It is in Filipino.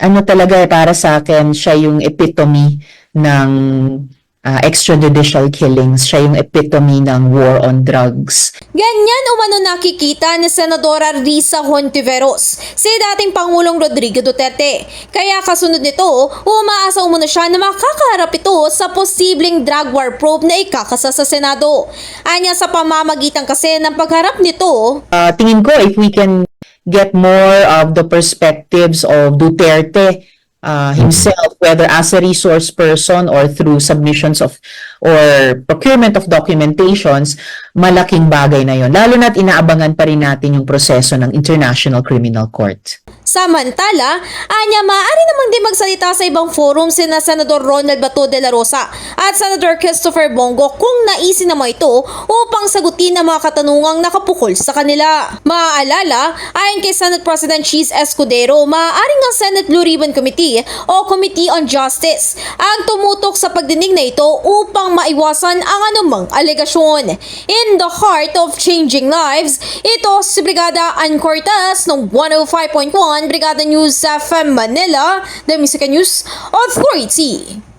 ano talaga para sa akin, siya yung epitome ng extrajudicial killings. Siya yung epitome ng war on drugs. Ganyan umano nakikita ni Senadora Risa Hontiveros si dating Pangulong Rodrigo Duterte. Kaya kasunod nito, umaasa umano siya na makakaharap ito sa posibleng drug war probe na ikakasa sa Senado. Anya sa pamamagitan kasi ng pagharap nito, Tingin ko if we can get more of the perspectives of Duterte himself, whether as a resource person or through submissions of or procurement of documentations, malaking bagay na yon. Lalo na't inaabangan pa rin natin yung proseso ng International Criminal Court. samantala, anya maaari namang di magsalita sa ibang forum sina Senador Ronald Bato de la Rosa at Senador Christopher Bongo kung naisin naman ito upang sagutin ang mga katanungang nakapukol sa kanila. Maaalala, ayon kay Senate President Cheese Escudero, maaaring ang Senate Blue Ribbon Committee o Committee on Justice ang tumutok sa pagdinig na ito upang maiwasan ang anumang alegasyon. In the heart of changing lives, ito si Brigada Ann Cortez ng 105.1 Brigada News FM Manila, The Music News Authority.